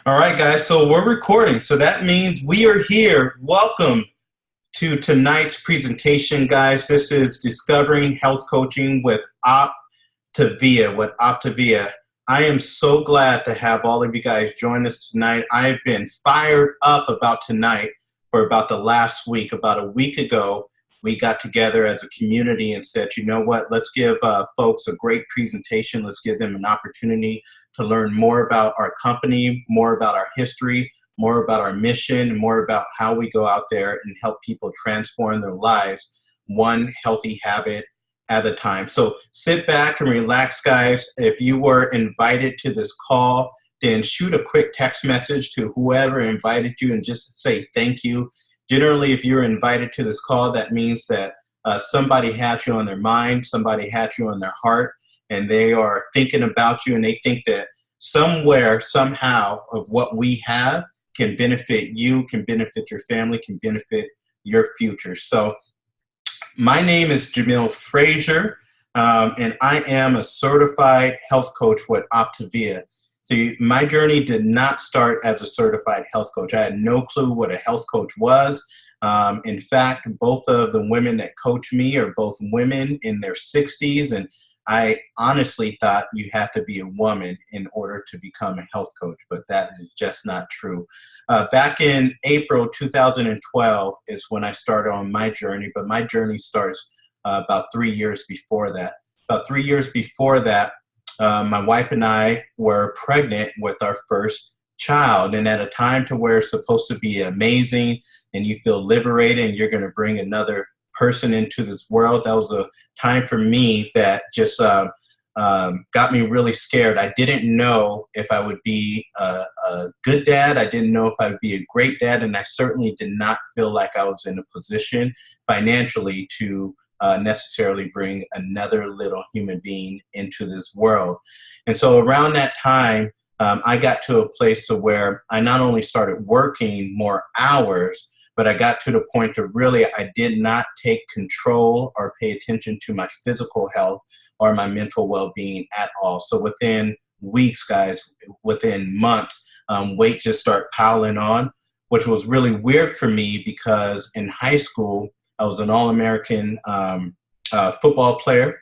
All right, guys, so we're recording. So that means we are here. Welcome to tonight's presentation, guys. This is Discovering Health Coaching with OPTAVIA. I am so glad to have all of you guys join us tonight. I've been fired up about tonight for about the last week. About a week ago, we got together as a community and said, you know what, let's give folks a great presentation. Let's give them an opportunity to learn more about our company, more about our history, more about our mission, more about how we go out there and help people transform their lives one healthy habit at a time. So sit back and relax, guys. If you were invited to this call, then shoot a quick text message to whoever invited you and just say thank you. Generally, if you're invited to this call, that means that somebody had you on their mind, somebody had you on their heart, and they are thinking about you, and they think that somewhere, somehow, of what we have can benefit you, can benefit your family, can benefit your future. So my name is Jamil Frazier, and I am a certified health coach with OPTAVIA. See, my journey did not start as a certified health coach. I had no clue what a health coach was. In fact, both of the women that coach me are both women in their 60s, and I honestly thought you had to be a woman in order to become a health coach, but that is just not true. Back in April 2012 is when I started on my journey, but my journey starts about 3 years before that. About 3 years before that, my wife and I were pregnant with our first child, and at a time to where it's supposed to be amazing and you feel liberated and you're going to bring another person into this world, that was a time for me that just got me really scared. I didn't know if I would be a good dad. I didn't know if I would be a great dad, and I certainly did not feel like I was in a position financially to necessarily bring another little human being into this world. And so around that time, I got to a place to where I not only started working more hours, but I got to the point to really, I did not take control or pay attention to my physical health or my mental well-being at all. So within weeks, guys, within months, weight just started piling on, which was really weird for me because in high school, I was an All-American football player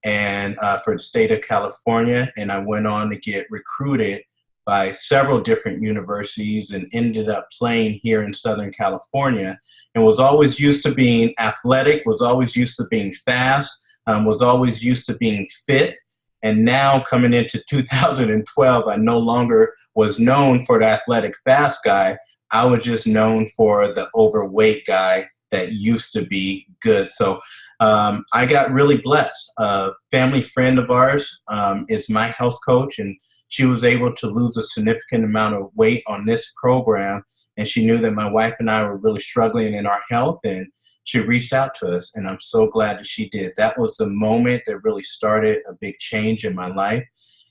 and for the state of California, and I went on to get recruited by several different universities and ended up playing here in Southern California, and was always used to being athletic, was always used to being fast, was always used to being fit. And now coming into 2012, I no longer was known for the athletic fast guy. I was just known for the overweight guy that used to be good. So I got really blessed. A family friend of ours is my health coach, and she was able to lose a significant amount of weight on this program, and she knew that my wife and I were really struggling in our health, and she reached out to us, and I'm so glad that she did. That was the moment that really started a big change in my life,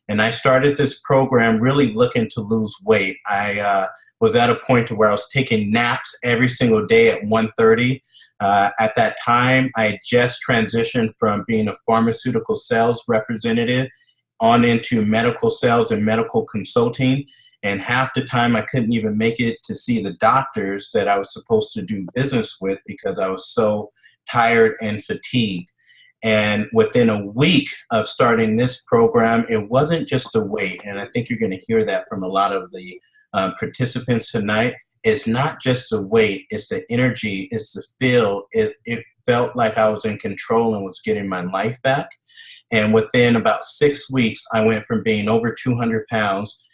and I started this program really looking to lose weight. I was at a point where I was taking naps every single day at 1:30. At that time, I had just transitioned from being a pharmaceutical sales representative on into medical sales and medical consulting. And half the time I couldn't even make it to see the doctors that I was supposed to do business with because I was so tired and fatigued. And within a week of starting this program, it wasn't just the weight. And I think you're going to hear that from a lot of the participants tonight. It's not just the weight, it's the energy, it's the feel. It felt like I was in control and was getting my life back. And within about 6 weeks, I went from being over 200 pounds,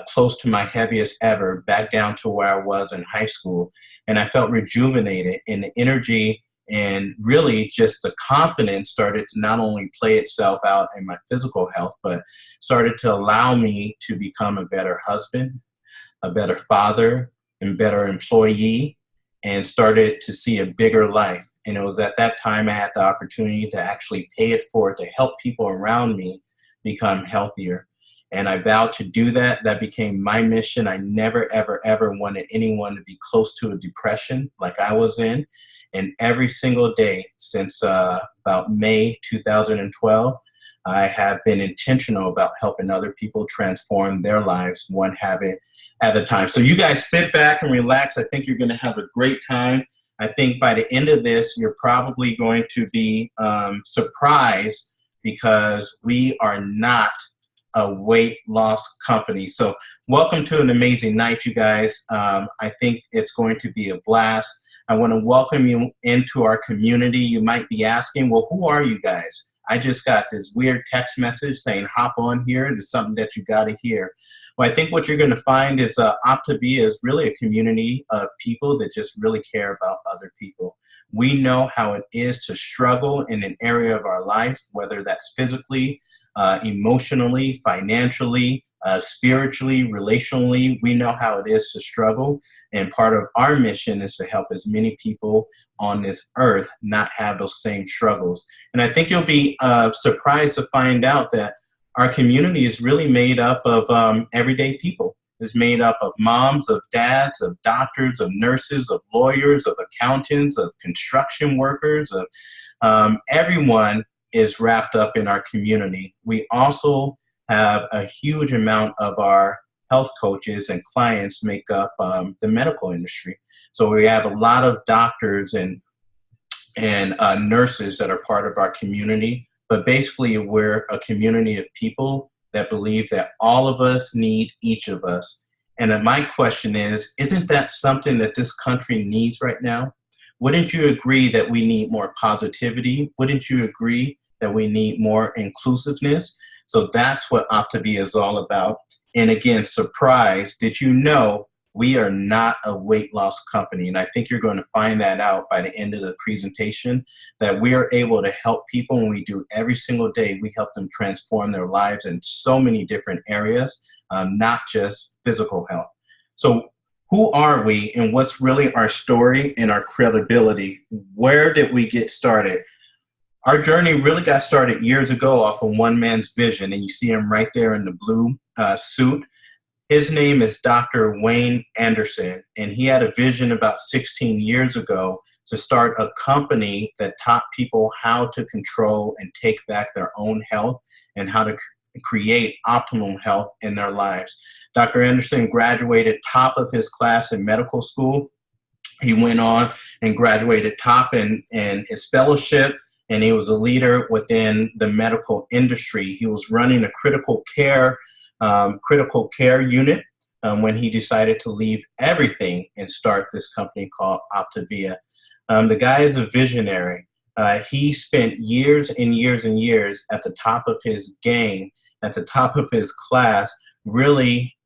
close to my heaviest ever, back down to where I was in high school. And I felt rejuvenated, and the energy and really just the confidence started to not only play itself out in my physical health, but started to allow me to become a better husband, a better father, and better employee, and started to see a bigger life. And it was at that time I had the opportunity to actually pay it forward to help people around me become healthier. And I vowed to do that. That became my mission. I never, ever, ever wanted anyone to be close to a depression like I was in. And every single day since about May 2012, I have been intentional about helping other people transform their lives one habit at the time. So you guys sit back and relax. I think you're going to have a great time. I think by the end of this, you're probably going to be surprised because we are not a weight loss company. So welcome to an amazing night, you guys. I think it's going to be a blast. I want to welcome you into our community. You might be asking, well, who are you guys? I just got this weird text message saying, hop on here. It's something that you got to hear. Well, I think what you're going to find is OPTAVIA is really a community of people that just really care about other people. We know how it is to struggle in an area of our life, whether that's physically, emotionally, financially, spiritually, relationally. We know how it is to struggle. And part of our mission is to help as many people on this earth not have those same struggles. And I think you'll be surprised to find out that our community is really made up of everyday people. It's made up of moms, of dads, of doctors, of nurses, of lawyers, of accountants, of construction workers, of everyone is wrapped up in our community. We also have a huge amount of our health coaches and clients make up the medical industry. So we have a lot of doctors and nurses that are part of our community. But basically, we're a community of people that believe that all of us need each of us. And then my question is, isn't that something that this country needs right now? Wouldn't you agree that we need more positivity? Wouldn't you agree that we need more inclusiveness? So that's what OPTAVIA is all about. And again, surprise, did you know we are not a weight loss company? And I think you're going to find that out by the end of the presentation, that we are able to help people, and we do every single day. We help them transform their lives in so many different areas, not just physical health. So who are we, and what's really our story and our credibility? Where did we get started? Our journey really got started years ago off of one man's vision, and you see him right there in the blue suit. His name is Dr. Wayne Anderson, and he had a vision about 16 years ago to start a company that taught people how to control and take back their own health and how to create optimal health in their lives. Dr. Anderson graduated top of his class in medical school. He went on and graduated top in his fellowship, and he was a leader within the medical industry. He was running a critical care unit when he decided to leave everything and start this company called OPTAVIA. The guy is a visionary. He spent years and years and years at the top of his game, at the top of his class, really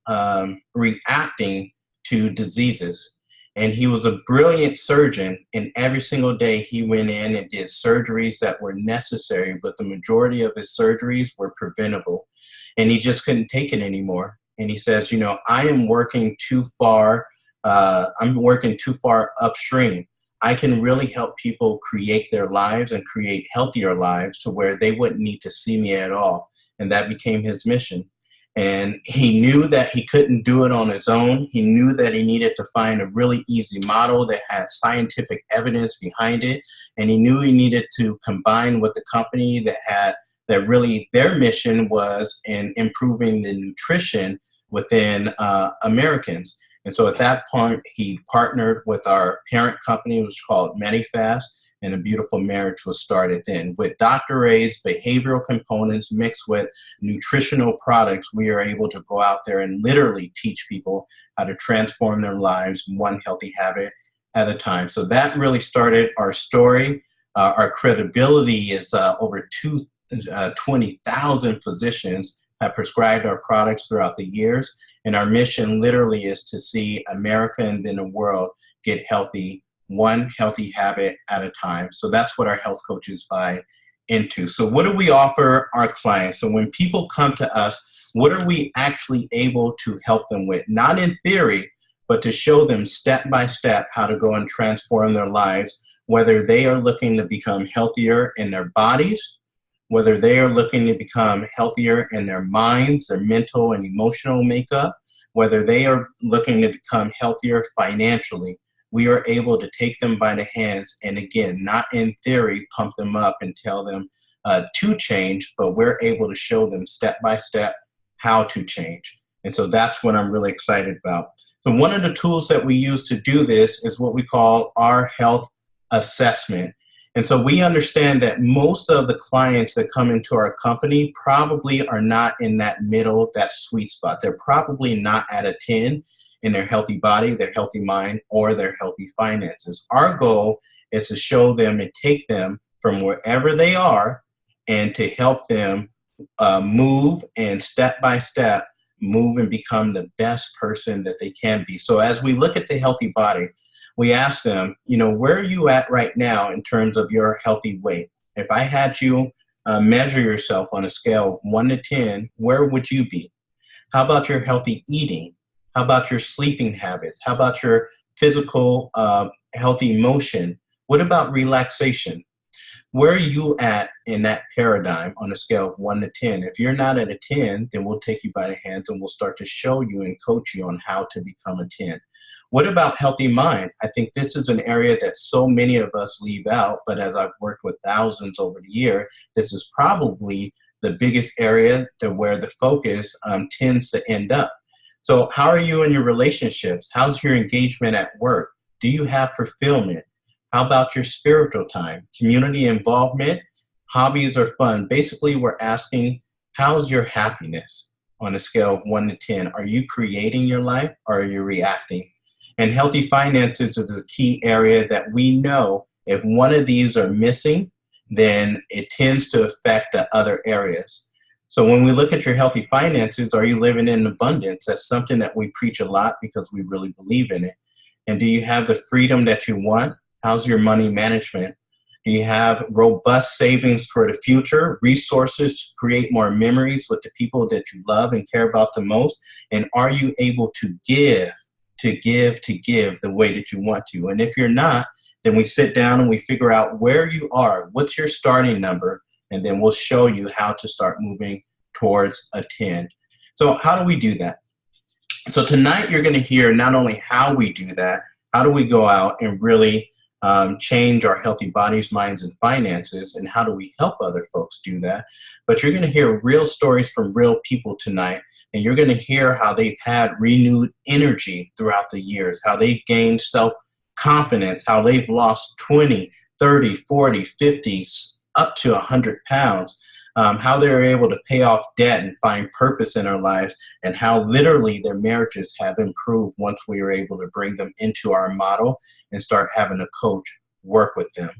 reacting to diseases. And he was a brilliant surgeon, and every single day he went in and did surgeries that were necessary, but the majority of his surgeries were preventable. And he just couldn't take it anymore. And he says, you know, I am working too far. I'm working too far upstream. I can really help people create their lives and create healthier lives to where they wouldn't need to see me at all. And that became his mission. And he knew that he couldn't do it on his own. He knew that he needed to find a really easy model that had scientific evidence behind it. And he knew he needed to combine with a company that really their mission was in improving the nutrition within Americans. And so at that point, he partnered with our parent company, which was called MediFast, and a beautiful marriage was started then. With Dr. A's behavioral components mixed with nutritional products, we are able to go out there and literally teach people how to transform their lives one healthy habit at a time. So that really started our story. Our credibility is over 20,000 physicians have prescribed our products throughout the years. And our mission literally is to see America and then the world get healthy, one healthy habit at a time. So that's what our health coaches buy into. So what do we offer our clients? So when people come to us, what are we actually able to help them with? Not in theory, but to show them step by step how to go and transform their lives, whether they are looking to become healthier in their bodies, whether they are looking to become healthier in their minds, their mental and emotional makeup, whether they are looking to become healthier financially. We are able to take them by the hands and, again, not in theory, pump them up and tell them to change, but we're able to show them step by step how to change. And so that's what I'm really excited about. So one of the tools that we use to do this is what we call our health assessment. And so we understand that most of the clients that come into our company probably are not in that middle, that sweet spot. They're probably not at a 10 in their healthy body, their healthy mind, or their healthy finances. Our goal is to show them and take them from wherever they are and to help them move and step by step move and become the best person that they can be. So as we look at the healthy body, we ask them, where are you at right now in terms of your healthy weight? If I had you measure yourself on a scale of 1 to 10, where would you be? How about your healthy eating? How about your sleeping habits? How about your physical healthy motion? What about relaxation? Where are you at in that paradigm on a scale of 1 to 10? If you're not at a 10, then we'll take you by the hands and we'll start to show you and coach you on how to become a 10. What about healthy mind? I think this is an area that so many of us leave out, but as I've worked with thousands over the year, this is probably the biggest area to where the focus tends to end up. So how are you in your relationships? How's your engagement at work? Do you have fulfillment? How about your spiritual time? Community involvement? Hobbies or fun? Basically, we're asking, how's your happiness on a scale of 1 to 10? Are you creating your life or are you reacting? And healthy finances is a key area that we know if one of these are missing, then it tends to affect the other areas. So when we look at your healthy finances, are you living in abundance? That's something that we preach a lot because we really believe in it. And do you have the freedom that you want? How's your money management? Do you have robust savings for the future, resources to create more memories with the people that you love and care about the most? And are you able to give the way that you want to? And if you're not, then we sit down and we figure out where you are, what's your starting number, and then we'll show you how to start moving towards a 10. So how do we do that? So tonight you're going to hear not only how we do that, how do we go out and really change our healthy bodies, minds, and finances, and how do we help other folks do that? But you're going to hear real stories from real people tonight, and you're going to hear how they've had renewed energy throughout the years, how they've gained self-confidence, how they've lost 20, 30, 40, 50, up to 100 pounds, how they're able to pay off debt and find purpose in their lives, and how literally their marriages have improved once we were able to bring them into our model and start having a coach work with them.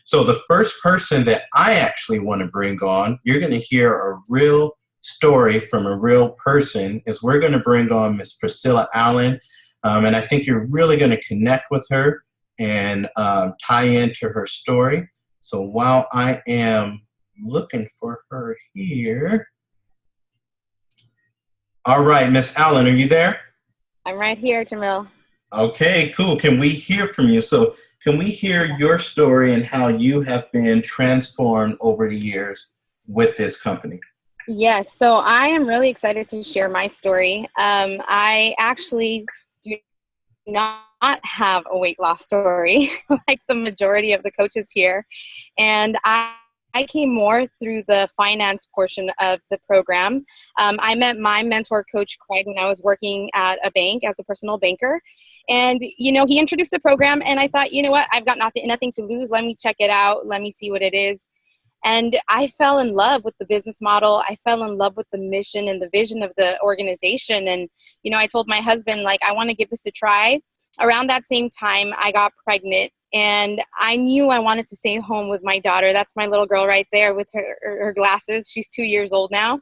So the first person that I actually want to bring on, you're going to hear a real story from a real person, is we're going to bring on Miss Priscilla Allen. And I think you're really going to connect with her and tie into her story. So while I am looking for her here. All right, Miss Allen, are you there? I'm right here, Jamil. Okay, cool. Can we hear from you? So can we hear your story and how you have been transformed over the years with this company? Yes, so I am really excited to share my story. I actually do not have a weight loss story like the majority of the coaches here. And I came more through the finance portion of the program. I met my mentor, Coach Craig, when I was working at a bank as a personal banker. And, he introduced the program and I thought, you know what, I've got nothing to lose. Let me check it out. Let me see what it is. And I fell in love with the business model. I fell in love with the mission and the vision of the organization. And, I told my husband, I want to give this a try. Around that same time, I got pregnant. And I knew I wanted to stay home with my daughter. That's my little girl right there with her glasses. She's 2 years old now.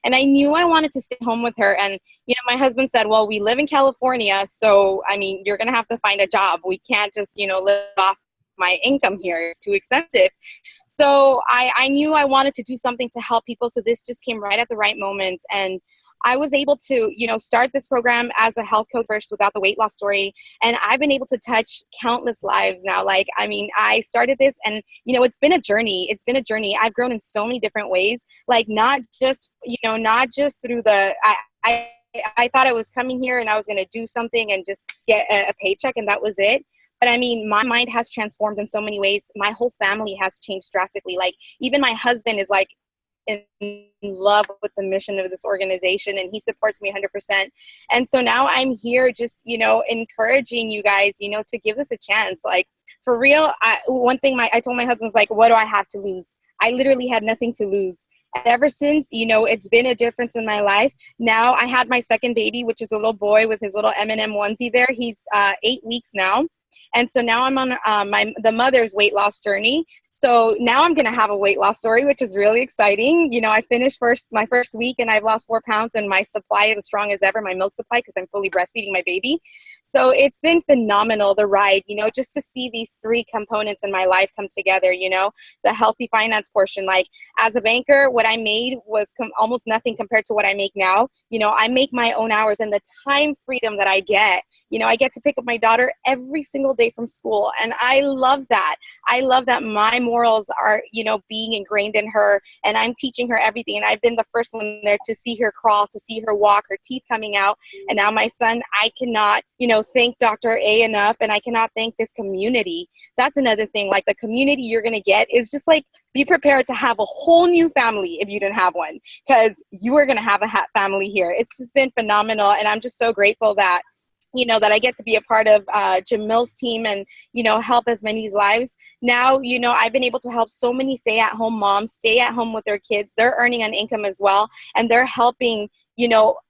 And I knew I wanted to stay home with her. And, my husband said, well, we live in California. So, you're going to have to find a job. We can't just, live off my income here. It's too expensive. So I knew I wanted to do something to help people. So this just came right at the right moment. And I was able to, start this program as a health coach first without the weight loss story. And I've been able to touch countless lives now. I started this and, it's been a journey. It's been a journey. I've grown in so many different ways, not just through I thought I was coming here and I was going to do something and just get a paycheck and that was it. But my mind has transformed in so many ways. My whole family has changed drastically. Even my husband is in love with the mission of this organization, and he supports me 100%. And so now I'm here just, encouraging you guys, to give this a chance. Like, for real, one thing I told my husband was like, what do I have to lose? I literally had nothing to lose. And ever since, it's been a difference in my life. Now I had my second baby, which is a little boy with his little M&M onesie there. He's 8 weeks now. And so now I'm on the mother's weight loss journey. So now I'm going to have a weight loss story, which is really exciting. I finished my first week and I've lost 4 pounds, and my supply is as strong as ever, my milk supply, because I'm fully breastfeeding my baby. So it's been phenomenal, the ride, just to see these 3 components in my life come together, the healthy finance portion. Like, as a banker, what I made was almost nothing compared to what I make now. I make my own hours, and the time freedom that I get, I get to pick up my daughter every single day from school. And I love that. I love that my morals are, being ingrained in her, and I'm teaching her everything. And I've been the first one there to see her crawl, to see her walk, her teeth coming out. And now my son, I cannot, thank Dr. A enough. And I cannot thank this community. That's another thing. Like, the community you're going to get is just like, be prepared to have a whole new family if you didn't have one, because you are going to have a family here. It's just been phenomenal. And I'm just so grateful that, that I get to be a part of Jamil's team and, help as many lives. Now, I've been able to help so many stay-at-home moms stay at home with their kids. They're earning an income as well, and they're helping,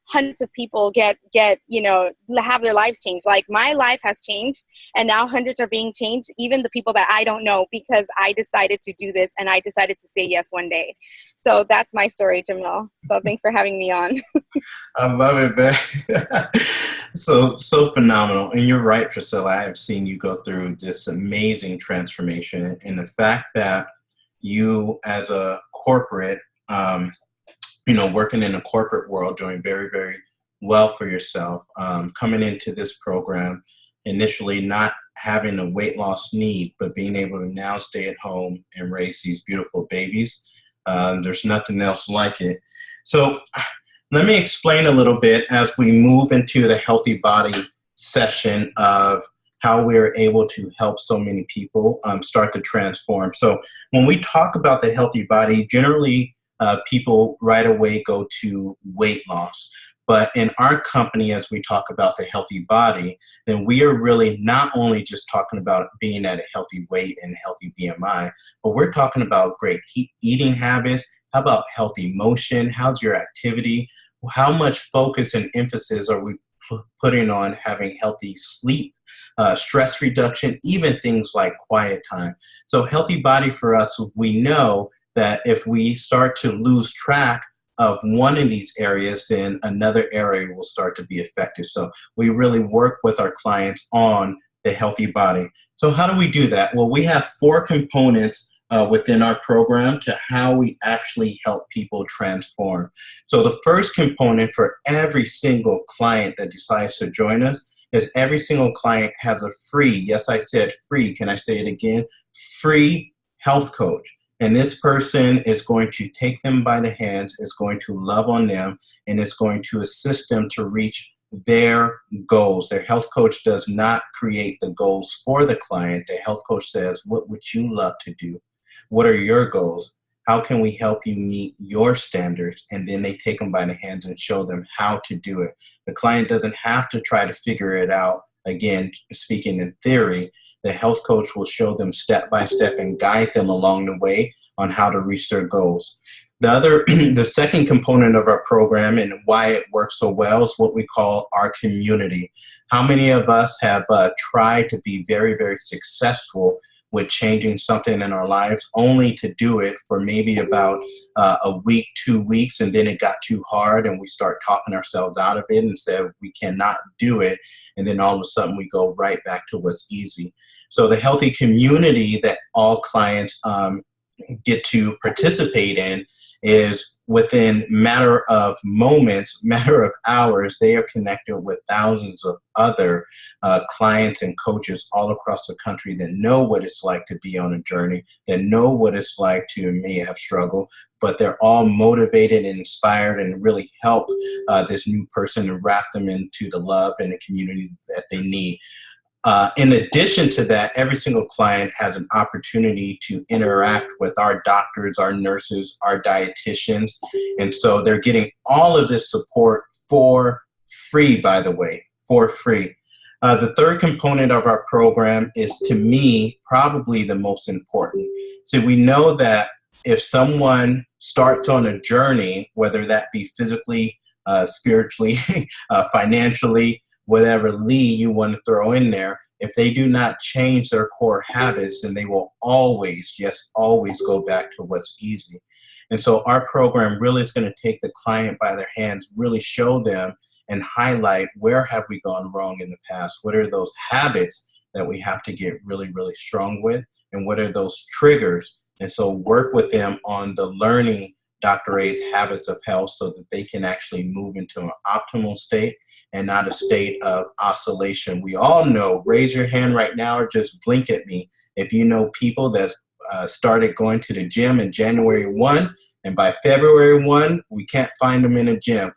hundreds of people get, have their lives changed. Like, my life has changed, and now hundreds are being changed, even the people that I don't know, because I decided to do this and I decided to say yes one day. So that's my story, Jamil. So thanks for having me on. I love it, man. So phenomenal. And you're right, Priscilla. I have seen you go through this amazing transformation, and the fact that you, as a corporate, working in a corporate world, doing very, very well for yourself, coming into this program, initially not having a weight loss need, but being able to now stay at home and raise these beautiful babies. There's nothing else like it. So let me explain a little bit as we move into the healthy body session of how we're able to help so many people start to transform. So when we talk about the healthy body, generally people right away go to weight loss. But in our company, as we talk about the healthy body, then we are really not only just talking about being at a healthy weight and healthy BMI, but we're talking about great eating habits. How about healthy motion? How's your activity? How much focus and emphasis are we putting on having healthy sleep, stress reduction, even things like quiet time? So healthy body for us, we know that if we start to lose track of one of these areas, then another area will start to be affected. So we really work with our clients on the healthy body. So how do we do that? Well, we have 4 components within our program to how we actually help people transform. So the first component for every single client that decides to join us is every single client has a free, yes, I said free, can I say it again? Free health coach. And this person is going to take them by the hands, is going to love on them, and is going to assist them to reach their goals. Their health coach does not create the goals for the client. The health coach says, what would you love to do? What are your goals? How can we help you meet your standards? And then they take them by the hands and show them how to do it. The client doesn't have to try to figure it out. Again, speaking in theory, the health coach will show them step by step and guide them along the way on how to reach their goals. The second component of our program and why it works so well is what we call our community. How many of us have tried to be very, very successful with changing something in our lives, only to do it for maybe about a week, 2 weeks, and then it got too hard and we start talking ourselves out of it and said we cannot do it, and then all of a sudden we go right back to what's easy. So the healthy community that all clients get to participate in is within matter of moments, matter of hours, they are connected with thousands of other clients and coaches all across the country that know what it's like to be on a journey, that know what it's like to may have struggled, but they're all motivated and inspired and really help this new person and wrap them into the love and the community that they need. In addition to that, every single client has an opportunity to interact with our doctors, our nurses, our dietitians. And so they're getting all of this support for free, by the way, for free. The third component of our program is, to me, probably the most important. So we know that if someone starts on a journey, whether that be physically, spiritually, financially, whatever lead you want to throw in there, if they do not change their core habits, then they will always, yes, always go back to what's easy. And so our program really is going to take the client by their hands, really show them and highlight where have we gone wrong in the past, what are those habits that we have to get really, really strong with, and what are those triggers. And so work with them on the learning Dr. A's habits of health so that they can actually move into an optimal state and not a state of oscillation. We all know, raise your hand right now or just blink at me if you know people that started going to the gym in January 1, and by February 1, we can't find them in a gym.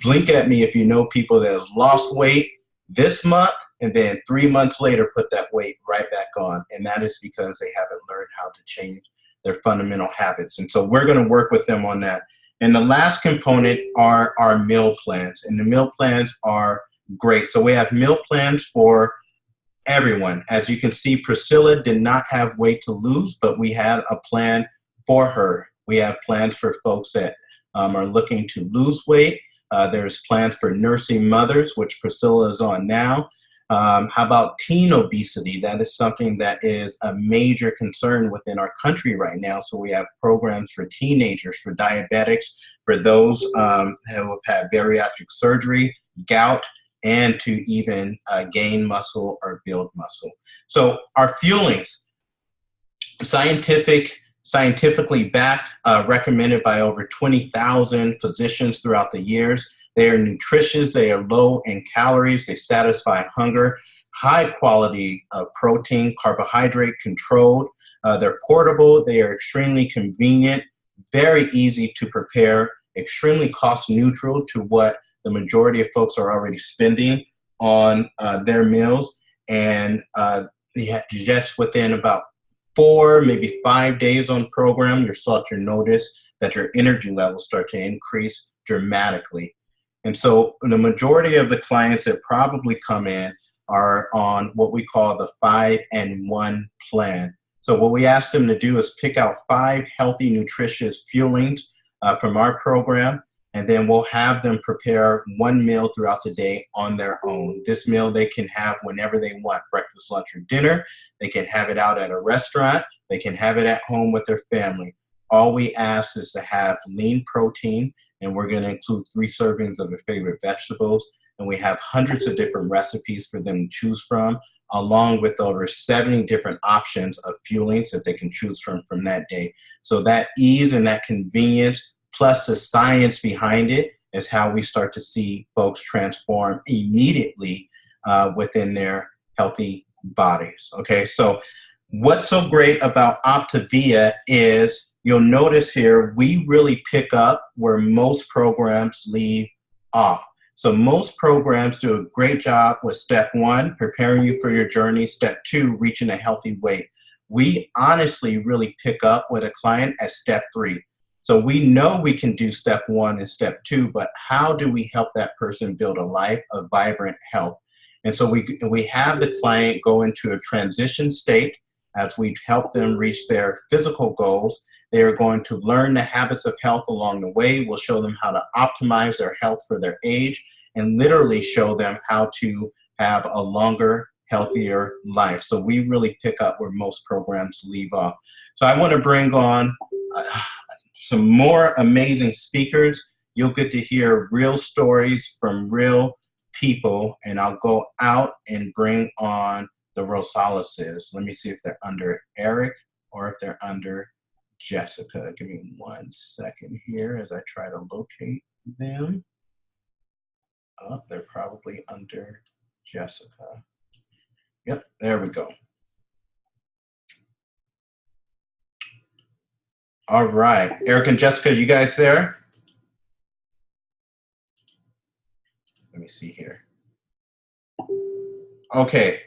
Blink at me if you know people that has lost weight this month and then 3 months later put that weight right back on. And that is because they haven't learned how to change their fundamental habits. And so we're going to work with them on that. And the last component are our meal plans. And the meal plans are great. So we have meal plans for everyone. As you can see, Priscilla did not have weight to lose, but we had a plan for her. We have plans for folks that are looking to lose weight. There's plans for nursing mothers, which Priscilla is on now. How about teen obesity? That is something that is a major concern within our country right now. So we have programs for teenagers, for diabetics, for those who have had bariatric surgery, gout, and to even gain muscle or build muscle. So our fuelings, scientifically backed, recommended by over 20,000 physicians throughout the years. They are nutritious, they are low in calories, they satisfy hunger, high quality protein, carbohydrate controlled. They're portable, they are extremely convenient, very easy to prepare, extremely cost neutral to what the majority of folks are already spending on their meals. And just within about 4, maybe 5 days on program, you'll start to notice that your energy levels start to increase dramatically. And so the majority of the clients that probably come in are on what we call the 5-and-1 plan. So what we ask them to do is pick out 5 healthy, nutritious fuelings from our program, and then we'll have them prepare 1 meal throughout the day on their own. This meal they can have whenever they want, breakfast, lunch, or dinner. They can have it out at a restaurant. They can have it at home with their family. All we ask is to have lean protein, and we're going to include 3 servings of their favorite vegetables. And we have hundreds of different recipes for them to choose from, along with over 70 different options of fuelings that they can choose from that day. So that ease and that convenience, plus the science behind it, is how we start to see folks transform immediately within their healthy bodies. Okay, so what's so great about OPTAVIA is you'll notice here we really pick up where most programs leave off. So most programs do a great job with step 1, preparing you for your journey, step 2, reaching a healthy weight. We honestly really pick up with a client at step 3. So we know we can do step 1 and step 2, but how do we help that person build a life of vibrant health? And so we have the client go into a transition state as we help them reach their physical goals. They are going to learn the habits of health along the way. We'll show them how to optimize their health for their age and literally show them how to have a longer, healthier life. So we really pick up where most programs leave off. So I want to bring on some more amazing speakers. You'll get to hear real stories from real people, and I'll go out and bring on the Rosaleses. Let me see if they're under Eric or if they're under Jessica. Give me 1 second here as I try to locate them. Oh, they're probably under Jessica. Yep, there we go. All right, Eric and Jessica, you guys there? Let me see here. Okay,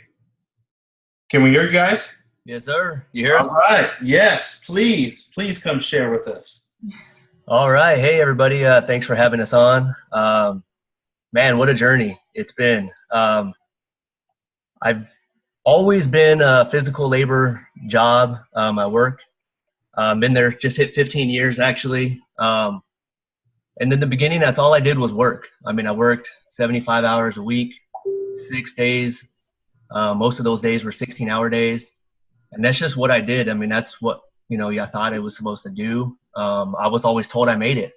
Can we hear you guys? Yes, sir. You hear us? All right. Yes, please come share with us. All right. Hey, everybody. Thanks for having us on. Man, what a journey it's been. I've always been a physical labor job at work. Been there, just hit 15 years actually. And in the beginning, that's all I did was work. I mean, I worked 75 hours a week, 6 days. Most of those days were 16-hour days. And that's just what I did. I mean, that's what, I thought I was supposed to do. I was always told I made it.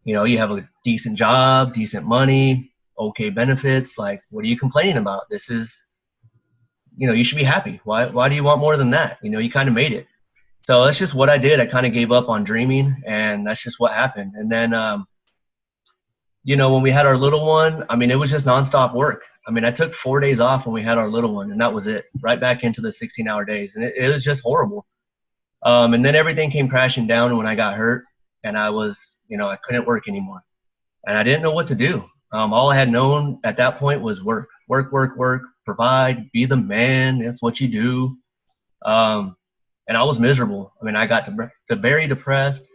You have a decent job, decent money, okay benefits. Like, what are you complaining about? This is, you should be happy. Why do you want more than that? You kind of made it. So that's just what I did. I kind of gave up on dreaming, and that's just what happened. And then, when we had our little one, I mean, it was just nonstop work. I mean, I took 4 days off when we had our little one, and that was it. Right back into the 16-hour days, and it was just horrible. And then everything came crashing down when I got hurt, and I was, I couldn't work anymore, and I didn't know what to do. All I had known at that point was work, provide, be the man. That's what you do. And I was miserable. I mean, I got very depressed.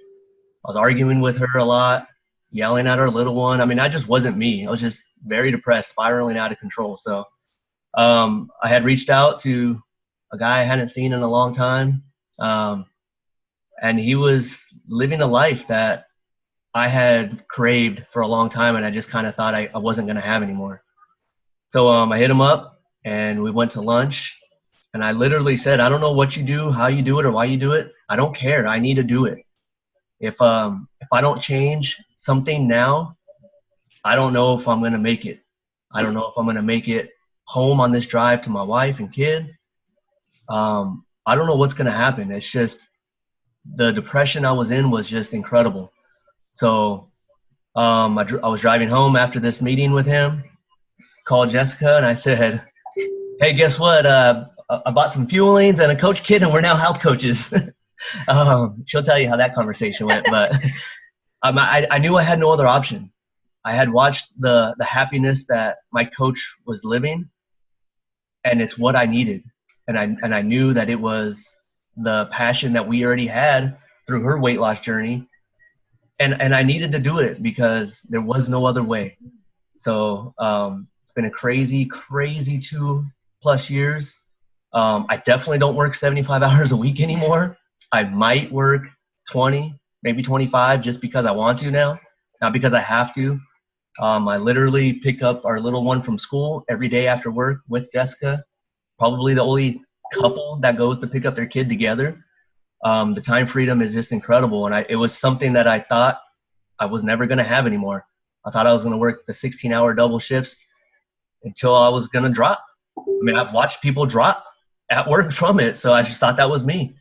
I was arguing with her a lot, yelling at our little one. I mean, I just wasn't me. I was just very depressed, spiraling out of control. So I had reached out to a guy I hadn't seen in a long time. And he was living a life that I had craved for a long time, and I just kind of thought I wasn't going to have anymore. So I hit him up, and we went to lunch, and I literally said, I don't know what you do, how you do it, or why you do it. I don't care. I need to do it. If I don't change something now, I don't know if I'm going to make it. I don't know if I'm going to make it home on this drive to my wife and kid. I don't know what's going to happen. It's just the depression I was in was just incredible. So I was driving home after this meeting with him, called Jessica, and I said, hey, guess what? I bought some fuelings and a coach kit, and we're now health coaches. She'll tell you how that conversation went, but I knew I had no other option. I had watched the happiness that my coach was living, and it's what I needed. And I knew that it was the passion that we already had through her weight loss journey. And I needed to do it because there was no other way. So it's been a crazy 2+ years. I definitely don't work 75 hours a week anymore. I might work 20, maybe 25 just because I want to now, not because I have to. I literally pick up our little one from school every day after work with Jessica. Probably the only couple that goes to pick up their kid together. The time freedom is just incredible. And it was something that I thought I was never going to have anymore. I thought I was going to work the 16-hour double shifts until I was going to drop. I mean, I've watched people drop at work from it. So I just thought that was me.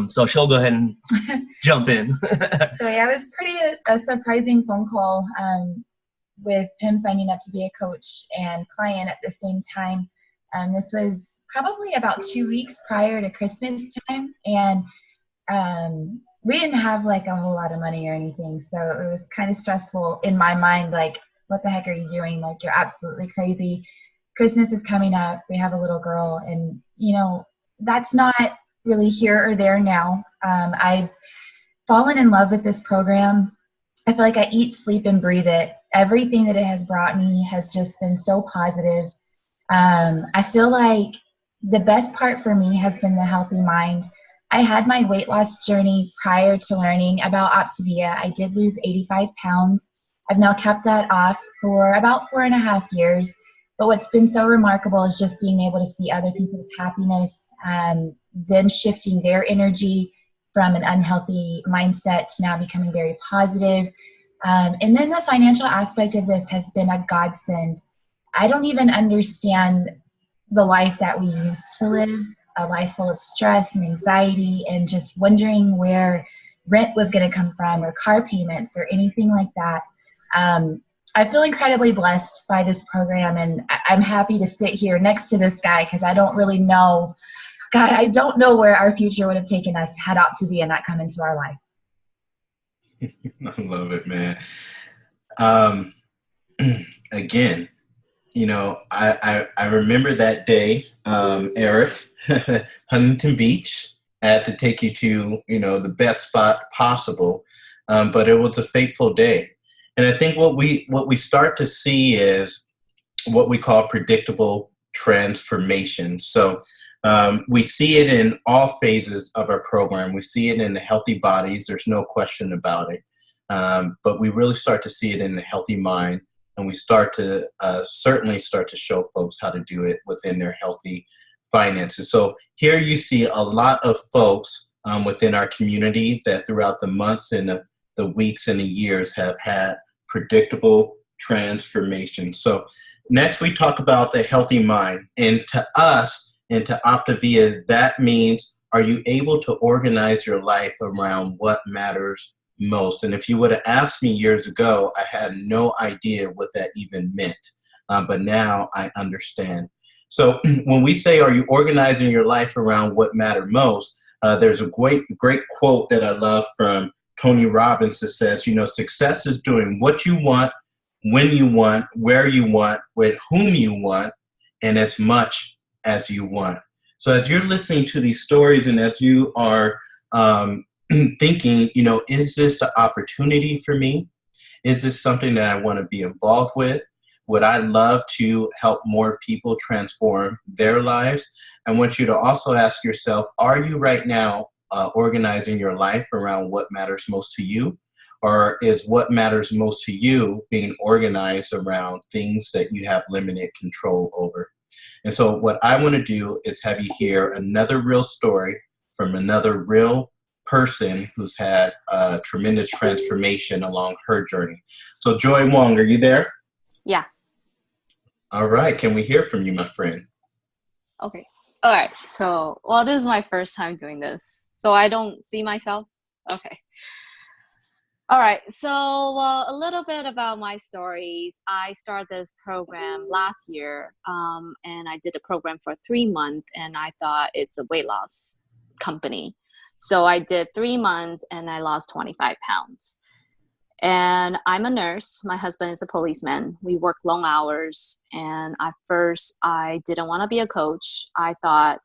So she'll go ahead and jump in. So yeah, it was a surprising phone call with him signing up to be a coach and client at the same time. This was probably about 2 weeks prior to Christmas time, and we didn't have like a whole lot of money or anything, so it was kind of stressful in my mind, like, what the heck are you doing? Like, you're absolutely crazy. Christmas is coming up. We have a little girl, and that's not really here or there now. I've fallen in love with this program. I feel like I eat, sleep, and breathe it. Everything that it has brought me has just been so positive. I feel like the best part for me has been the healthy mind. I had my weight loss journey prior to learning about OPTAVIA. I did lose 85 pounds. I've now kept that off for about 4.5 years. But what's been so remarkable is just being able to see other people's happiness, them shifting their energy from an unhealthy mindset to now becoming very positive. And then the financial aspect of this has been a godsend. I don't even understand the life that we used to live, a life full of stress and anxiety and just wondering where rent was going to come from or car payments or anything like that. I feel incredibly blessed by this program, and I'm happy to sit here next to this guy because I don't really know, God, I don't know where our future would have taken us had OPTAVIA not come into our life. I love it, man. Again, I remember that day, Eric, Huntington Beach. I had to take you to, the best spot possible, but it was a fateful day. And I think what we start to see is what we call predictable transformation. So we see it in all phases of our program. We see it in the healthy bodies. There's no question about it. But we really start to see it in the healthy mind, and we start to certainly start to show folks how to do it within their healthy finances. So here you see a lot of folks within our community that throughout the months and the weeks and the years have had predictable transformation. So next we talk about the healthy mind. And to us and to OPTAVIA, that means, are you able to organize your life around what matters most? And if you would have asked me years ago, I had no idea what that even meant. But now I understand. So when we say, are you organizing your life around what matters most? There's a great quote that I love from Tony Robbins that says, success is doing what you want, when you want, where you want, with whom you want, and as much as you want. So as you're listening to these stories and as you are thinking, is this an opportunity for me? Is this something that I want to be involved with? Would I love to help more people transform their lives? I want you to also ask yourself, are you right now organizing your life around what matters most to you? Or is what matters most to you being organized around things that you have limited control over? And so what I want to do is have you hear another real story from another real person who's had a tremendous transformation along her journey. So Joy Wong, are you there? Yeah. All right. Can we hear from you, my friend? Okay. All right. So, this is my first time doing this. So I don't see myself. Okay. All right. So a little bit about my stories. I started this program last year, and I did a program for 3 months, and I thought it's a weight loss company. So I did 3 months, and I lost 25 pounds. And I'm a nurse. My husband is a policeman. We work long hours. And at first, I didn't want to be a coach. I thought,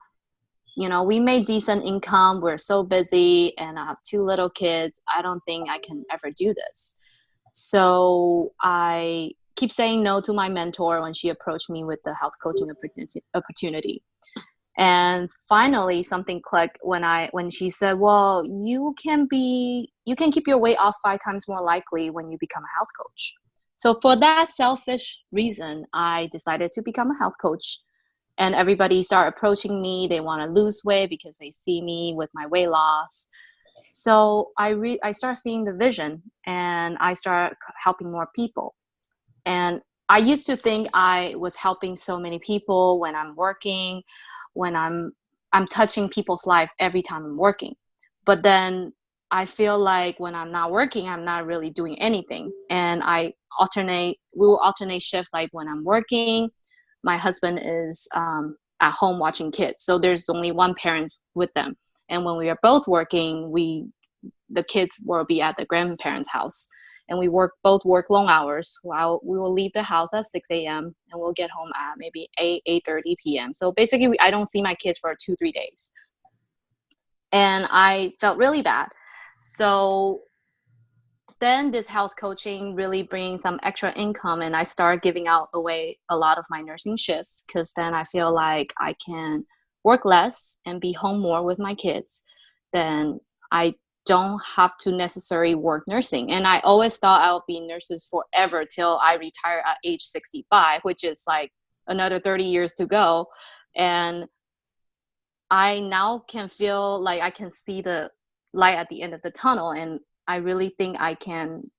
we made decent income. We're so busy. And I have 2 little kids. I don't think I can ever do this. So I keep saying no to my mentor when she approached me with the health coaching opportunity. And finally, something clicked when she said, well, you can keep your weight off 5 times more likely when you become a health coach. So for that selfish reason, I decided to become a health coach. And everybody started approaching me. They want to lose weight because they see me with my weight loss. So I started seeing the vision, and I started helping more people. And I used to think I was helping so many people when I'm working, when I'm touching people's life every time I'm working. But then I feel like when I'm not working, I'm not really doing anything. And we will alternate shift. Like when I'm working, my husband is at home watching kids. So there's only one parent with them. And when we are both working, the kids will be at the grandparents' house. And we both work long hours. While we will leave the house at 6 a.m. and we'll get home at maybe 8:30 p.m. So basically, I don't see my kids for 2-3 days. And I felt really bad. So then this health coaching really brings some extra income, and I start giving away a lot of my nursing shifts, because then I feel like I can work less and be home more with my kids. Then I don't have to necessarily work nursing. And I always thought I'll be nurses forever till I retire at age 65, which is like another 30 years to go. And I now can feel like I can see the light at the end of the tunnel. And I really think I can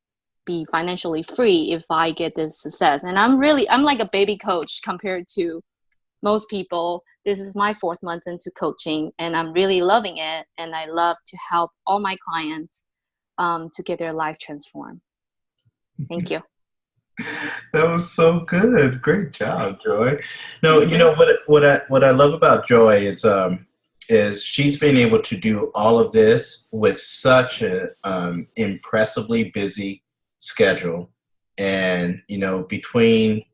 be financially free if I get this success. And I'm like a baby coach compared to most people. This is my 4th month into coaching, and I'm really loving it. And I love to help all my clients to get their life transformed. Thank you. That was so good. Great job, Joy. No, what I love about Joy is she's been able to do all of this with such an impressively busy schedule. And, between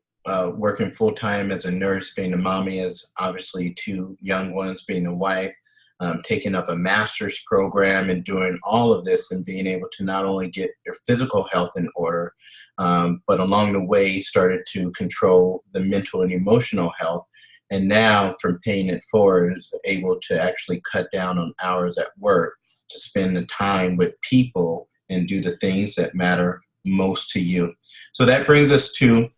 working full-time as a nurse, being a mommy, as obviously 2 young ones, being a wife, taking up a master's program and doing all of this and being able to not only get your physical health in order, but along the way started to control the mental and emotional health. And now from paying it forward, is able to actually cut down on hours at work to spend the time with people and do the things that matter most to you. So that brings us to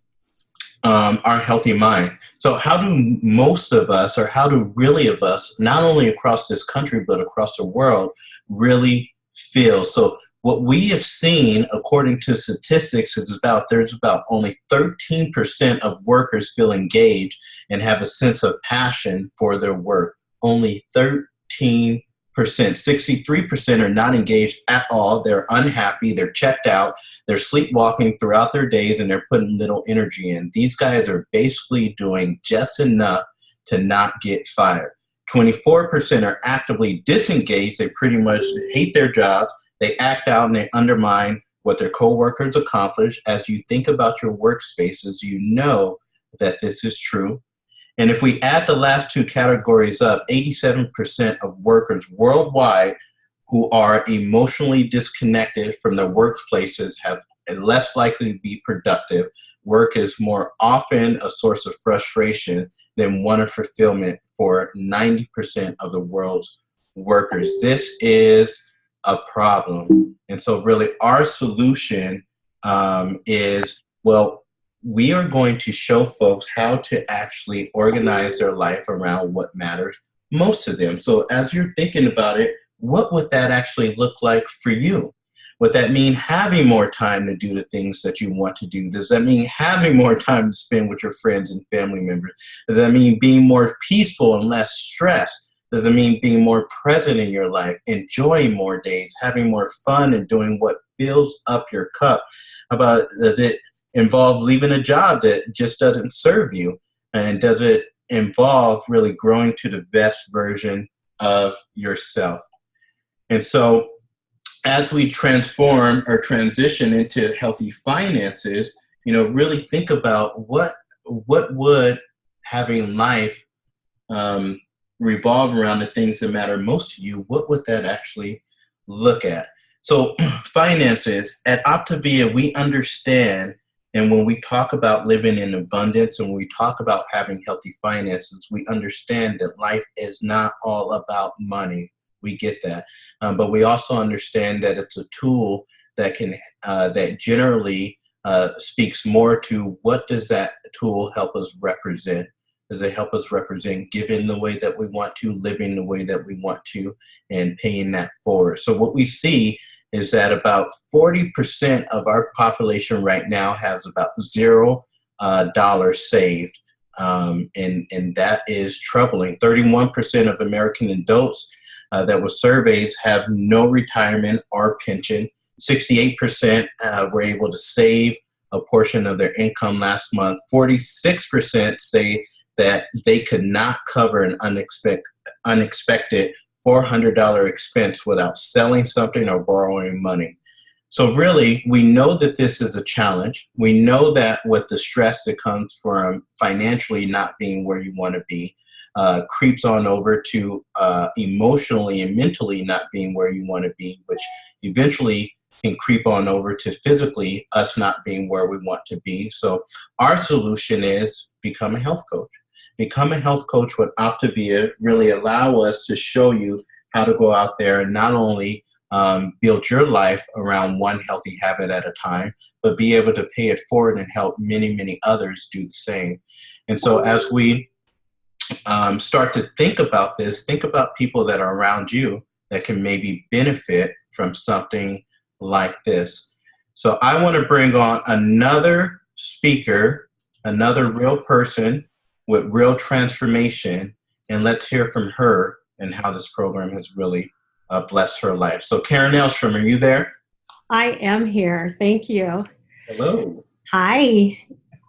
our healthy mind. So how do most of us, or how do really of us, not only across this country, but across the world, really feel? So what we have seen, according to statistics, is there's about only 13% of workers feel engaged and have a sense of passion for their work. Only 13%. 63% are not engaged at all. They're unhappy. They're checked out. They're sleepwalking throughout their days, and they're putting little energy in. These guys are basically doing just enough to not get fired. 24% are actively disengaged. They pretty much hate their jobs. They act out and they undermine what their coworkers accomplish. As you think about your workspaces, you know that this is true. And if we add the last 2 categories up, 87% of workers worldwide who are emotionally disconnected from their workplaces have less likely to be productive. Work is more often a source of frustration than one of fulfillment for 90% of the world's workers. This is a problem. And so really our solution is, well, we are going to show folks how to actually organize their life around what matters most to them. So as you're thinking about it, what would that actually look like for you? Would that mean having more time to do the things that you want to do? Does that mean having more time to spend with your friends and family members? Does that mean being more peaceful and less stressed? Does it mean being more present in your life, enjoying more days, having more fun, and doing what fills up your cup? Does it involve leaving a job that just doesn't serve you? And does it involve really growing to the best version of yourself? And so as we transform or transition into healthy finances, really think about what would having life revolve around the things that matter most to you. What would that actually look at? So finances, at OPTAVIA, we understand. And when we talk about living in abundance and when we talk about having healthy finances, we understand that life is not all about money. We get that. But we also understand that it's a tool that that generally speaks more to what does that tool help us represent? Does it help us represent giving the way that we want to, living the way that we want to, and paying that forward? So what we see is that about 40% of our population right now has about $0 saved. And that is troubling. 31% of American adults that were surveyed have no retirement or pension. 68% were able to save a portion of their income last month. 46% say that they could not cover an unexpected $400 expense without selling something or borrowing money. So really, we know that this is a challenge. We know that with the stress that comes from financially not being where you want to be, creeps on over to emotionally and mentally not being where you want to be, which eventually can creep on over to physically us not being where we want to be. So our solution is become a health coach. Become a health coach with OPTAVIA really allow us to show you how to go out there and not only build your life around one healthy habit at a time, but be able to pay it forward and help many, many others do the same. And so as we start to think about this, think about people that are around you that can maybe benefit from something like this. So I want to bring on another speaker, another real person with real transformation, and let's hear from her and how this program has really blessed her life. So Karen Elstrom, are you there? I am here. Thank you. Hello. Hi.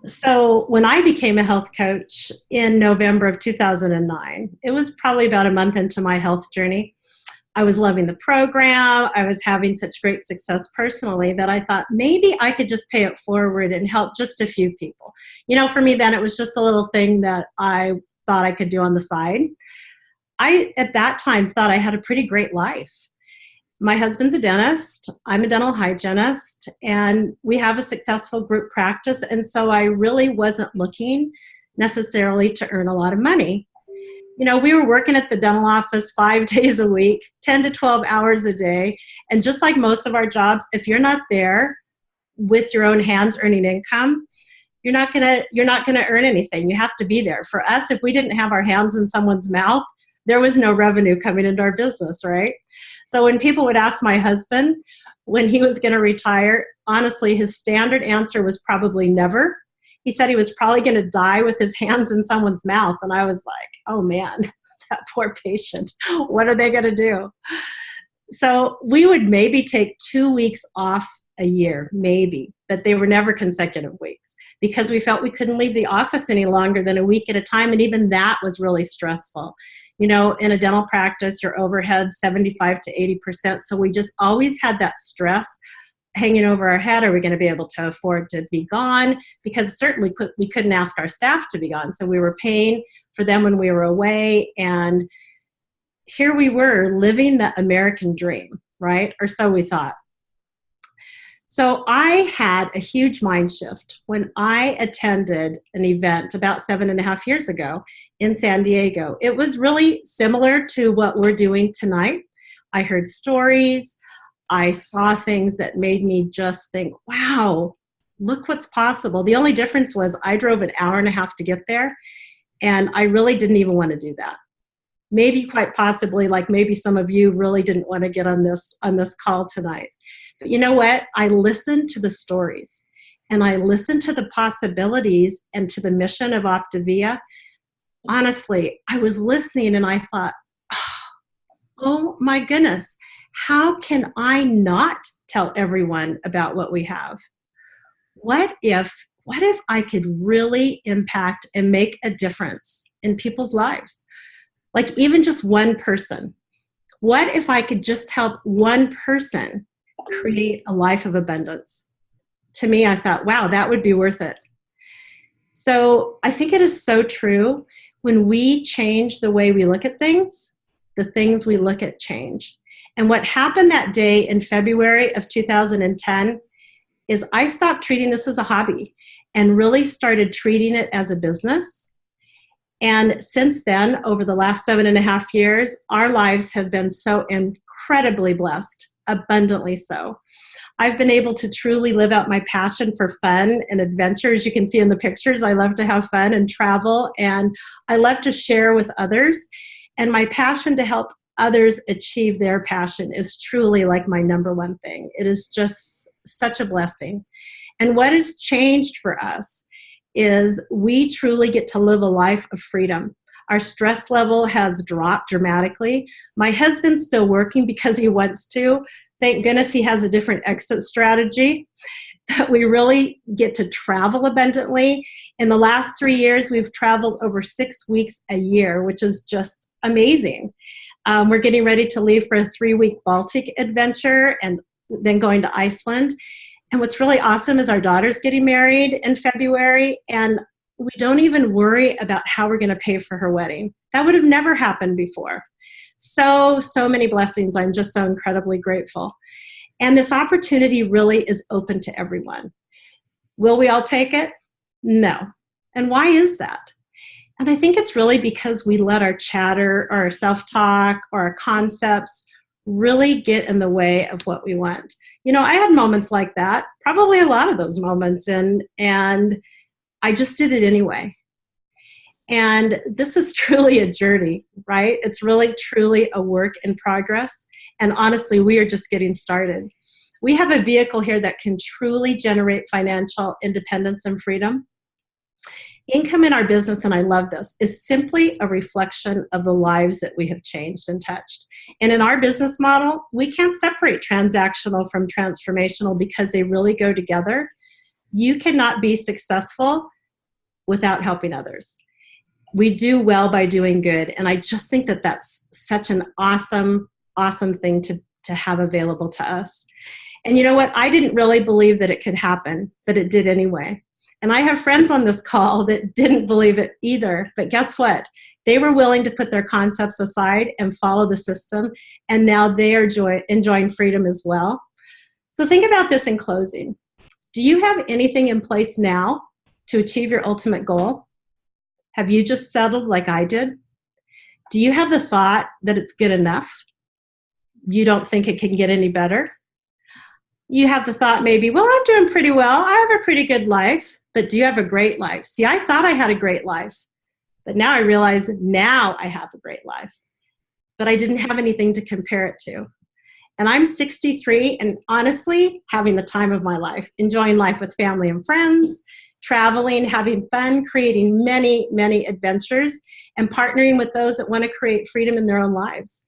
So when I became a health coach in November of 2009, it was probably about a month into my health journey. I was loving the program. I was having such great success personally that I thought maybe I could just pay it forward and help just a few people. For me then it was just a little thing that I thought I could do on the side. I, at that time, thought I had a pretty great life. My husband's a dentist. I'm a dental hygienist, and we have a successful group practice. And so I really wasn't looking necessarily to earn a lot of money. We were working at the dental office 5 days a week, 10 to 12 hours a day. And just like most of our jobs, if you're not there with your own hands earning income, you're not gonna earn anything. You have to be there. For us, if we didn't have our hands in someone's mouth, there was no revenue coming into our business, right? So when people would ask my husband when he was going to retire, honestly, his standard answer was probably never. He said he was probably going to die with his hands in someone's mouth. And I was like, oh man, that poor patient. What are they going to do? So we would maybe take 2 weeks off a year, maybe, but they were never consecutive weeks because we felt we couldn't leave the office any longer than a week at a time. And even that was really stressful. In a dental practice, your overhead 75 to 80%. So we just always had that stress hanging over our head. Are we going to be able to afford to be gone? Because certainly we couldn't ask our staff to be gone. So we were paying for them when we were away. And here we were living the American dream, right? Or so we thought. So I had a huge mind shift when I attended an event about 7.5 years ago in San Diego. It was really similar to what we're doing tonight. I heard stories. I saw things that made me just think, wow, look what's possible. The only difference was I drove an hour and a half to get there, and I really didn't even want to do that. Maybe quite possibly, like maybe some of you really didn't want to get on this call tonight. But you know what? I listened to the stories, and I listened to the possibilities and to the mission of OPTAVIA. Honestly, I was listening and I thought, oh my goodness, how can I not tell everyone about what we have? What if I could really impact and make a difference in people's lives? Like even just one person. What if I could just help one person create a life of abundance? To me, I thought, wow, that would be worth it. So I think it is so true. When we change the way we look at things, the things we look at change. And what happened that day in February of 2010 is I stopped treating this as a hobby and really started treating it as a business. And since then, over the last 7.5 years, our lives have been so incredibly blessed, abundantly so. I've been able to truly live out my passion for fun and adventure. As you can see in the pictures, I love to have fun and travel, and I love to share with others. And my passion to help others achieve their passion is truly like my number one thing. It is just such a blessing. And what has changed for us is we truly get to live a life of freedom. Our stress level has dropped dramatically. My husband's still working because he wants to. Thank goodness he has a different exit strategy. But we really get to travel abundantly. In the last 3 years, we've traveled over 6 weeks a year, which is just amazing. We're getting ready to leave for a 3-week Baltic adventure and then going to Iceland. And what's really awesome is our daughter's getting married in February, and we don't even worry about how we're going to pay for her wedding. That would have never happened before. So many blessings. I'm just so incredibly grateful. And this opportunity really is open to everyone. Will we all take it? No. And why is that? And I think it's really because we let our chatter or our self-talk or our concepts really get in the way of what we want. I had moments like that, probably a lot of those moments, and I just did it anyway. And this is truly a journey, right? It's really, truly a work in progress. And honestly, we are just getting started. We have a vehicle here that can truly generate financial independence and freedom. Income in our business, and I love this, is simply a reflection of the lives that we have changed and touched. And in our business model, we can't separate transactional from transformational because they really go together. You cannot be successful without helping others. We do well by doing good. And I just think that that's such an awesome awesome thing to have available to us. And you know what? I didn't really believe that it could happen, but it did anyway. And I have friends on this call that didn't believe it either. But guess what? They were willing to put their concepts aside and follow the system. And now they are enjoying freedom as well. So think about this in closing. Do you have anything in place now to achieve your ultimate goal? Have you just settled like I did? Do you have the thought that it's good enough? You don't think it can get any better? You have the thought maybe, well, I'm doing pretty well. I have a pretty good life. But do you have a great life? See, I thought I had a great life. But now I realize now I have a great life. But I didn't have anything to compare it to. And I'm 63 and honestly having the time of my life, enjoying life with family and friends, traveling, having fun, creating many, many adventures, and partnering with those that want to create freedom in their own lives.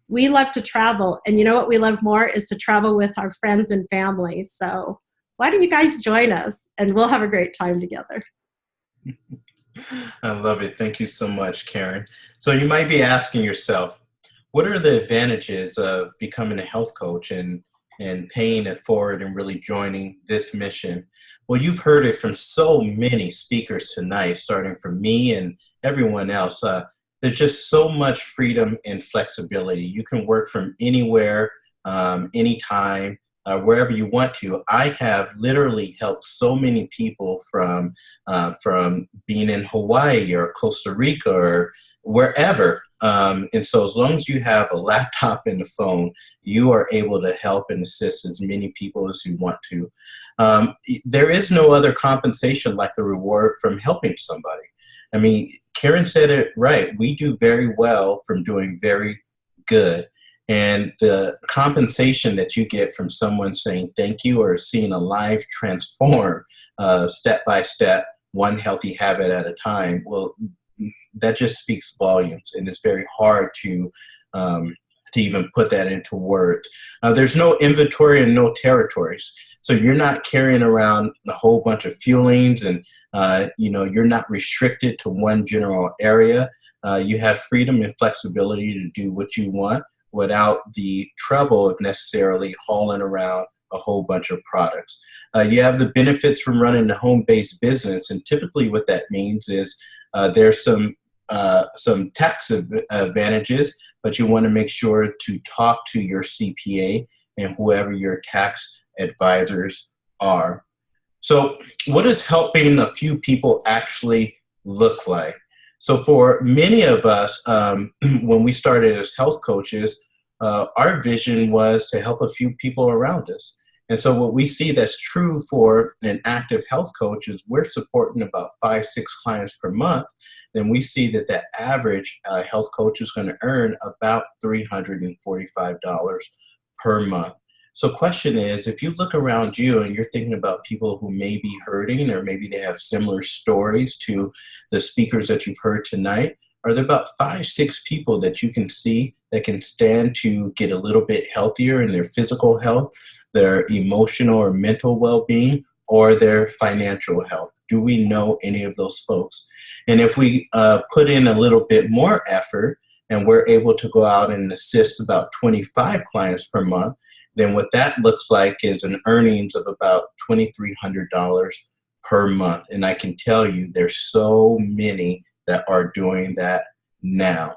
We love to travel, and you know what we love more is to travel with our friends and family. So why don't you guys join us, and we'll have a great time together. I love it. Thank you so much, Karen. So you might be asking yourself, what are the advantages of becoming a health coach and paying it forward and really joining this mission? Well, you've heard it from so many speakers tonight, starting from me and everyone else. There's just so much freedom and flexibility. You can work from anywhere, anytime, wherever you want to. I have literally helped so many people from being in Hawaii or Costa Rica or wherever. And so as long as you have a laptop and a phone, you are able to help and assist as many people as you want to. There is no other compensation like the reward from helping somebody. I mean, Karen said it right. We do very well from doing very good. And the compensation that you get from someone saying thank you or seeing a life transform step by step, one healthy habit at a time, well, that just speaks volumes. And it's very hard to even put that into words. There's no inventory and no territories. So you're not carrying around a whole bunch of feelings and, you're not restricted to one general area. You have freedom and flexibility to do what you want without the trouble of necessarily hauling around a whole bunch of products. You have the benefits from running a home-based business. And typically what that means is there's some tax advantages, but you want to make sure to talk to your CPA and whoever your tax advisors are. So what does helping a few people actually look like? So for many of us, when we started as health coaches, our vision was to help a few people around us. And so what we see that's true for an active health coach is we're supporting about 5-6 clients per month. Then we see that the average health coach is going to earn about $345 per month. So question is, if you look around you and you're thinking about people who may be hurting or maybe they have similar stories to the speakers that you've heard tonight, are there about 5-6 people that you can see that can stand to get a little bit healthier in their physical health, their emotional or mental well-being, or their financial health? Do we know any of those folks? And if we put in a little bit more effort and we're able to go out and assist about 25 clients per month, then what that looks like is an earnings of about $2,300 per month. And I can tell you there's so many that are doing that now.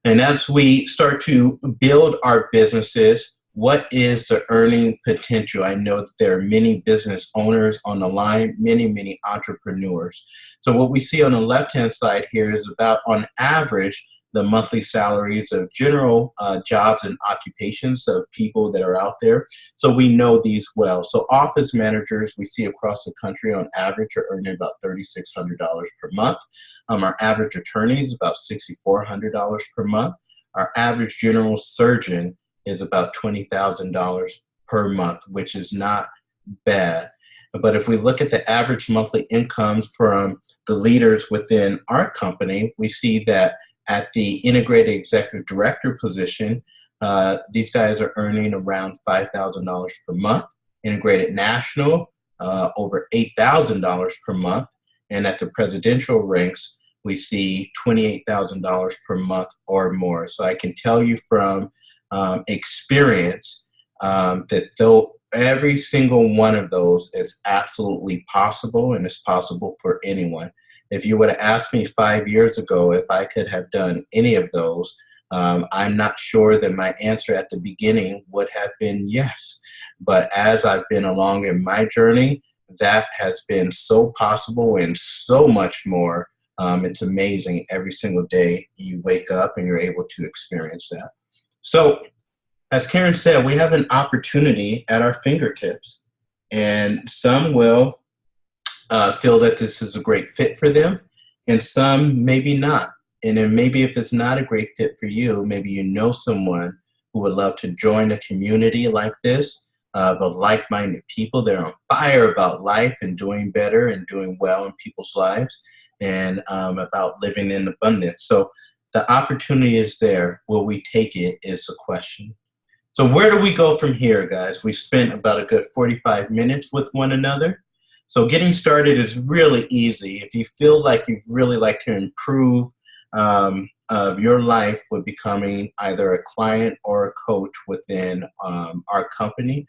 And as we start to build our businesses, what is the earning potential? I know that there are many business owners on the line, many entrepreneurs. So what we see on the left-hand side here is about, on average, the monthly salaries of general jobs and occupations of people that are out there. So we know these well. So office managers we see across the country on average are earning about $3,600 per month. Our average attorney is about $6,400 per month. Our average general surgeon is about $20,000 per month, which is not bad. But if we look at the average monthly incomes from the leaders within our company, we see that at the integrated executive director position, these guys are earning around $5,000 per month. Integrated national, over $8,000 per month. And at the presidential ranks, we see $28,000 per month or more. So I can tell you from experience, that though every single one of those is absolutely possible, and it's possible for anyone. If you would have asked me 5 years ago if I could have done any of those, I'm not sure that my answer at the beginning would have been yes. But as I've been along in my journey, that has been so possible and so much more. It's amazing every single day you wake up and you're able to experience that. So, as Karen said, we have an opportunity at our fingertips, and some will feel that this is a great fit for them, and some maybe not. And then maybe if it's not a great fit for you, maybe you know someone who would love to join a community like this of like-minded people that are on fire about life and doing better and doing well in people's lives, and about living in abundance. So the opportunity is there. Will we take it is the question. So where do we go from here, guys? We spent about a good 45 minutes with one another. So getting started is really easy. If you feel like you'd really like to improve your life with becoming either a client or a coach within our company,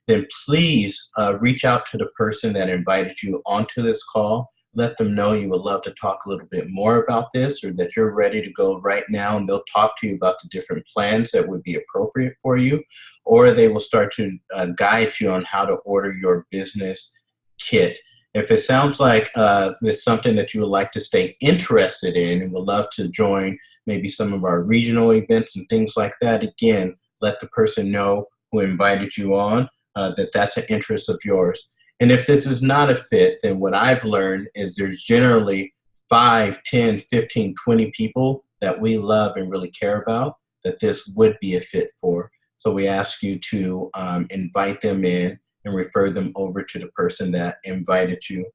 then please reach out to the person that invited you onto this call. Let them know you would love to talk a little bit more about this, or that you're ready to go right now, and they'll talk to you about the different plans that would be appropriate for you, or they will start to guide you on how to order your business kit. If it sounds like it's something that you would like to stay interested in and would love to join maybe some of our regional events and things like that, again, let the person know who invited you on that that's an interest of yours. And if this is not a fit, then what I've learned is there's generally 5, 10, 15, 20 people that we love and really care about that this would be a fit for. So we ask you to invite them in and refer them over to the person that invited you.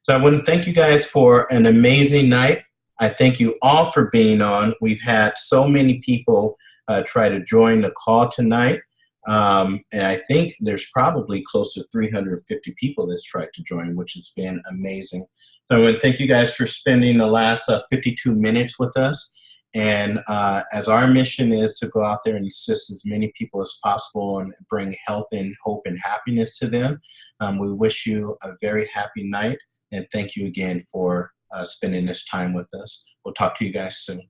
So I want to thank you guys for an amazing night. I thank you all for being on. We've had so many people try to join the call tonight. And I think there's probably close to 350 people that's tried to join, which has been amazing. So I want to thank you guys for spending the last 52 minutes with us. And as our mission is to go out there and assist as many people as possible and bring health and hope and happiness to them, we wish you a very happy night. And thank you again for spending this time with us. We'll talk to you guys soon.